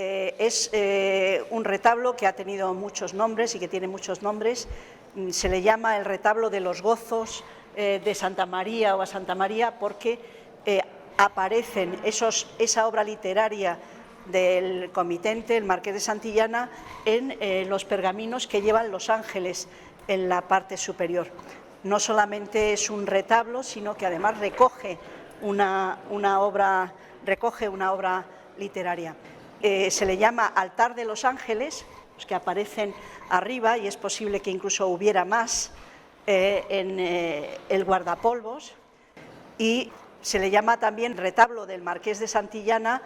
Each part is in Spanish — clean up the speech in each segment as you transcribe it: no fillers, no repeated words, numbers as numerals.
Es un retablo que ha tenido muchos nombres y que tiene muchos nombres. Se le llama el retablo de los gozos de Santa María o a Santa María porque aparecen esa obra literaria del comitente, el Marqués de Santillana, en los pergaminos que llevan los ángeles en la parte superior. No solamente es un retablo, sino que además recoge una obra literaria. Se le llama altar de los ángeles, los que aparecen arriba, y es posible que incluso hubiera más en el guardapolvos, y se le llama también retablo del Marqués de Santillana,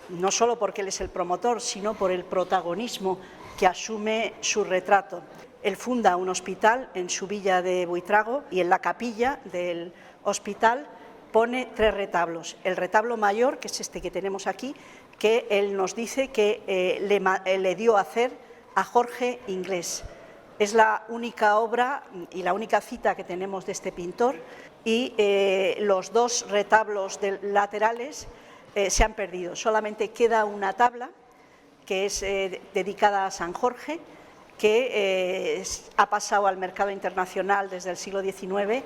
no solo porque él es el promotor, sino por el protagonismo que asume su retrato. Él funda un hospital en su villa de Buitrago y en la capilla del hospital pone 3 retablos. El retablo mayor, que es este que tenemos aquí, que él nos dice que le dio a hacer a Jorge Inglés. Es la única obra y la única cita que tenemos de este pintor, y los 2 retablos laterales se han perdido. Solamente queda una tabla que es dedicada a San Jorge, que ha pasado al mercado internacional desde el siglo XIX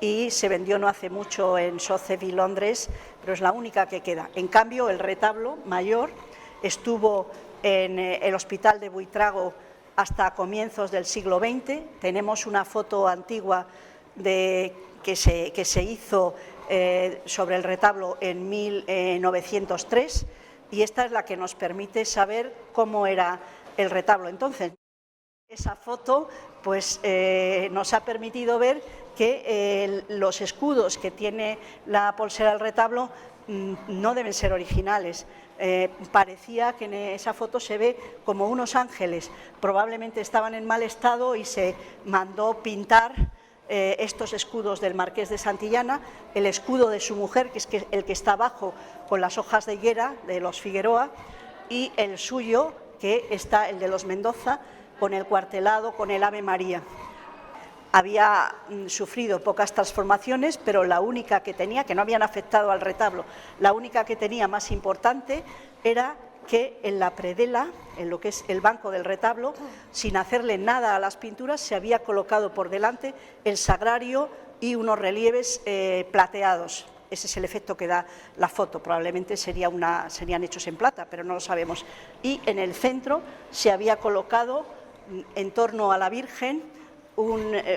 y se vendió no hace mucho en Sotheby, Londres, pero es la única que queda. En cambio, el retablo mayor estuvo en el Hospital de Buitrago hasta comienzos del siglo XX. Tenemos una foto antigua que se hizo sobre el retablo en 1903, y esta es la que nos permite saber cómo era el retablo entonces. Esa foto pues, nos ha permitido ver que los escudos que tiene la polsera del retablo no deben ser originales. Parecía que en esa foto se ve como unos ángeles, probablemente estaban en mal estado y se mandó pintar estos escudos del Marqués de Santillana, el escudo de su mujer, que es el que está abajo con las hojas de higuera de los Figueroa, y el suyo, que está el de los Mendoza, con el cuartelado, con el Ave María. Había sufrido pocas transformaciones, pero la única que tenía, que no habían afectado al retablo, la única que tenía más importante era que en la predela, en lo que es el banco del retablo, sin hacerle nada a las pinturas, se había colocado por delante el sagrario y unos relieves plateados. Ese es el efecto que da la foto, probablemente serían hechos en plata, pero no lo sabemos. Y en el centro se había colocado, en torno a la Virgen,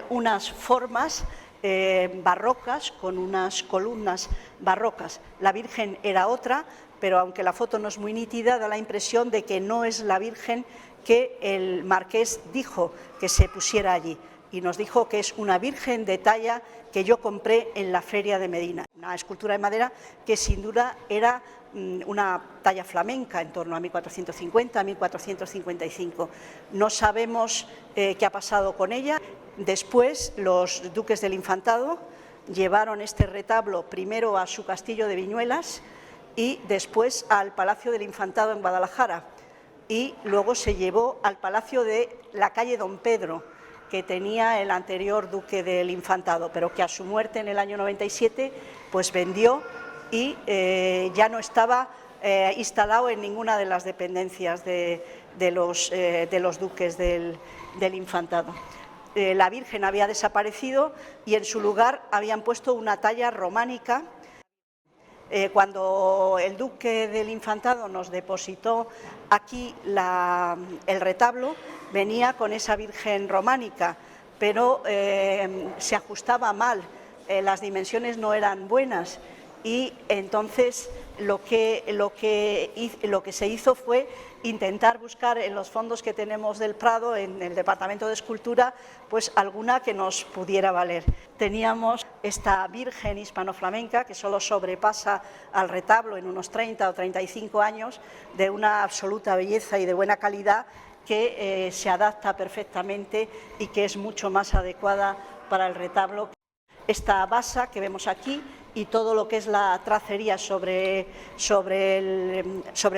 unas formas barrocas con unas columnas barrocas. La Virgen era otra, pero aunque la foto no es muy nítida, da la impresión de que no es la Virgen que el marqués dijo que se pusiera allí, y nos dijo que es una Virgen de talla que yo compré en la Feria de Medina, una escultura de madera que sin duda era una talla flamenca en torno a 1450, 1455. No sabemos qué ha pasado con ella. Después los duques del Infantado llevaron este retablo primero a su castillo de Viñuelas y después al Palacio del Infantado en Guadalajara, y luego se llevó al Palacio de la calle Don Pedro, que tenía el anterior duque del Infantado, pero que a su muerte en el año 97 pues vendió y ya no estaba instalado en ninguna de las dependencias de los duques del Infantado. La Virgen había desaparecido y en su lugar habían puesto una talla románica. Cuando el duque del Infantado nos depositó aquí el retablo, venía con esa Virgen románica, pero se ajustaba mal, las dimensiones no eran buenas, y entonces lo que se hizo fue intentar buscar en los fondos que tenemos del Prado, en el Departamento de Escultura, pues alguna que nos pudiera valer. Teníamos esta Virgen hispano-flamenca que solo sobrepasa al retablo en unos 30 o 35 años, de una absoluta belleza y de buena calidad, que se adapta perfectamente y que es mucho más adecuada para el retablo. Esta basa que vemos aquí y todo lo que es la tracería sobre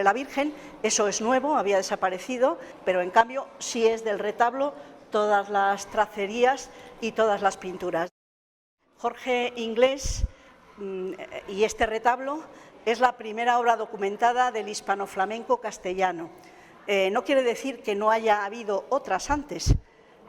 la Virgen, eso es nuevo, había desaparecido, pero en cambio sí es del retablo todas las tracerías y todas las pinturas. Jorge Inglés y este retablo es la primera obra documentada del hispano-flamenco castellano. No quiere decir que no haya habido otras antes.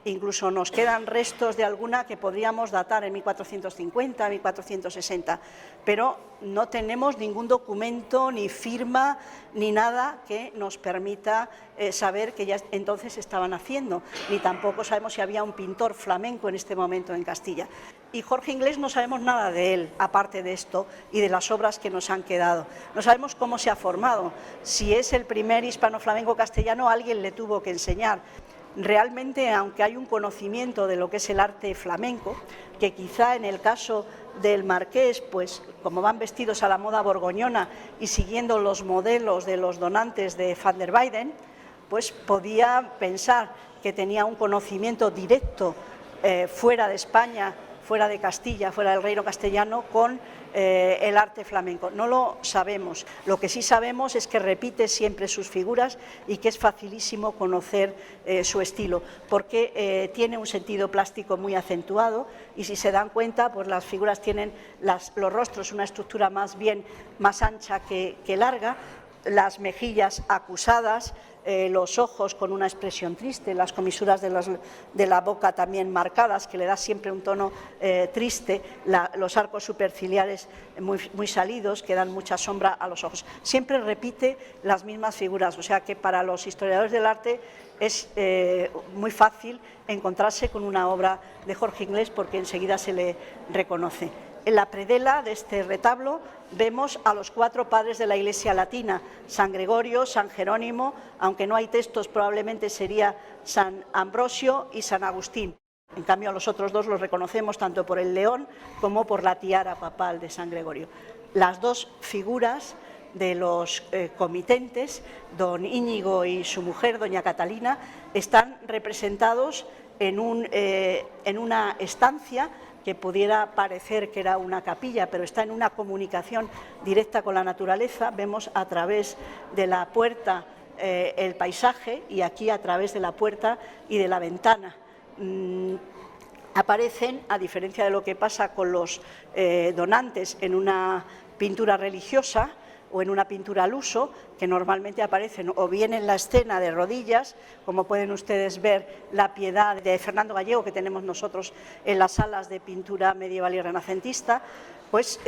Incluso nos quedan restos de alguna que podríamos datar en 1450, 1460, pero no tenemos ningún documento, ni firma, ni nada que nos permita saber que ya entonces estaban haciendo, ni tampoco sabemos si había un pintor flamenco en este momento en Castilla. Y Jorge Inglés no sabemos nada de él, aparte de esto y de las obras que nos han quedado. No sabemos cómo se ha formado, si es el primer hispano-flamenco castellano, alguien le tuvo que enseñar. Realmente, aunque hay un conocimiento de lo que es el arte flamenco, que quizá en el caso del marqués, pues como van vestidos a la moda borgoñona y siguiendo los modelos de los donantes de Van der Weyden, pues podía pensar que tenía un conocimiento directo fuera de España, fuera de Castilla, fuera del reino castellano, con el arte flamenco. No lo sabemos. Lo que sí sabemos es que repite siempre sus figuras y que es facilísimo conocer su estilo, porque tiene un sentido plástico muy acentuado y, si se dan cuenta, pues las figuras tienen los rostros una estructura más ancha que larga, las mejillas acusadas, los ojos con una expresión triste, las comisuras de la boca también marcadas, que le da siempre un tono triste, los arcos superciliares muy salidos, que dan mucha sombra a los ojos. Siempre repite las mismas figuras, o sea que para los historiadores del arte es muy fácil encontrarse con una obra de Jorge Inglés, porque enseguida se le reconoce. En la predela de este retablo vemos a los 4 padres de la Iglesia latina, San Gregorio, San Jerónimo, aunque no hay textos, probablemente sería San Ambrosio y San Agustín. En cambio, a los otros 2 los reconocemos tanto por el león como por la tiara papal de San Gregorio. Las 2 figuras de los comitentes, don Íñigo y su mujer, doña Catalina, están representados en una estancia que pudiera parecer que era una capilla, pero está en una comunicación directa con la naturaleza. Vemos a través de la puerta el paisaje, y aquí a través de la puerta y de la ventana aparecen, a diferencia de lo que pasa con los donantes en una pintura religiosa o en una pintura al uso, que normalmente aparecen o bien en la escena de rodillas, como pueden ustedes ver la Piedad de Fernando Gallego, que tenemos nosotros en las salas de pintura medieval y renacentista, pues,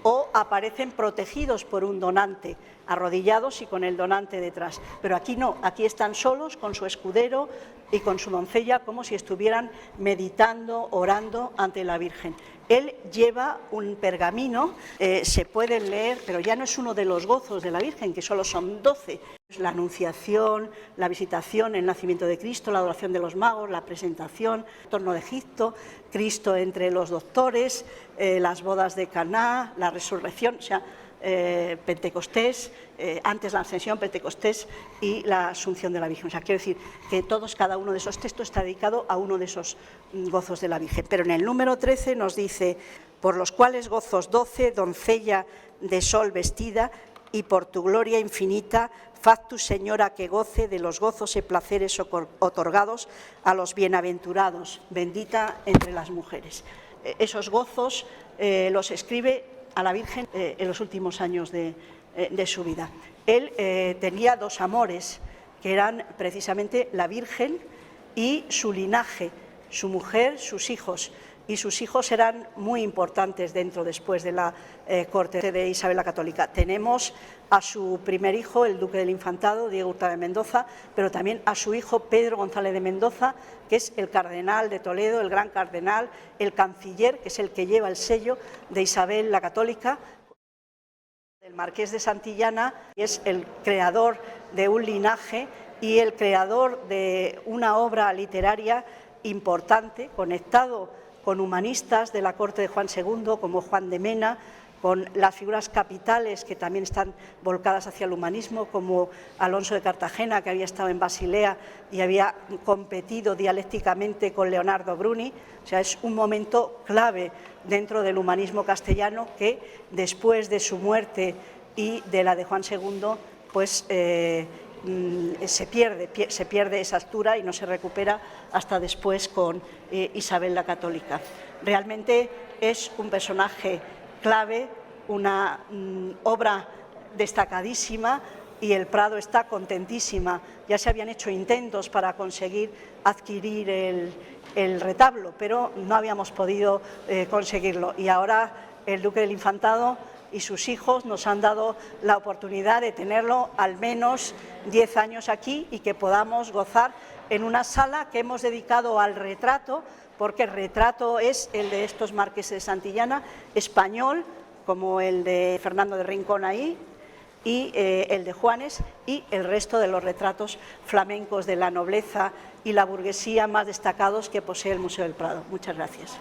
o aparecen protegidos por un donante, arrodillados y con el donante detrás. Pero aquí no, aquí están solos con su escudero y con su doncella, como si estuvieran meditando, orando ante la Virgen. Él lleva un pergamino, se pueden leer, pero ya no es uno de los gozos de la Virgen, que solo son 12. La Anunciación, la Visitación, el Nacimiento de Cristo, la Adoración de los Magos, la Presentación, el Torno de Egipto, Cristo entre los doctores, las bodas de Caná, la Resurrección, o sea, Pentecostés, antes la Ascensión, Pentecostés y la Asunción de la Virgen. O sea, quiero decir que cada uno de esos textos está dedicado a uno de esos gozos de la Virgen. Pero en el número 13 nos dice: por los cuales gozos 12, doncella de sol vestida, y por tu gloria infinita, faz tu Señora que goce de los gozos y placeres otorgados a los bienaventurados, bendita entre las mujeres. Esos gozos los escribe a la Virgen en los últimos años de su vida. Él tenía 2 amores, que eran precisamente la Virgen y su linaje, su mujer, sus hijos. Y sus hijos eran muy importantes después de la corte de Isabel la Católica. Tenemos a su primer hijo, el duque del Infantado, Diego Hurtado de Mendoza, pero también a su hijo Pedro González de Mendoza, que es el cardenal de Toledo, el gran cardenal, el canciller, que es el que lleva el sello de Isabel la Católica. El marqués de Santillana es el creador de un linaje y el creador de una obra literaria importante, conectado con humanistas de la corte de Juan II, como Juan de Mena, con las figuras capitales que también están volcadas hacia el humanismo, como Alonso de Cartagena, que había estado en Basilea y había competido dialécticamente con Leonardo Bruni. O sea, es un momento clave dentro del humanismo castellano, que después de su muerte y de la de Juan II, pues se pierde esa altura y no se recupera hasta después con Isabel la Católica. Realmente es un personaje clave una obra destacadísima y el Prado está contentísima. Ya se habían hecho intentos para conseguir adquirir el retablo, pero no habíamos podido conseguirlo. Y ahora el Duque del Infantado y sus hijos nos han dado la oportunidad de tenerlo al menos 10 años aquí y que podamos gozar en una sala que hemos dedicado al retrato, porque el retrato es el de estos marqueses de Santillana, español, como el de Fernando de Rincón ahí, y el de Juanes, y el resto de los retratos flamencos de la nobleza y la burguesía más destacados que posee el Museo del Prado. Muchas gracias.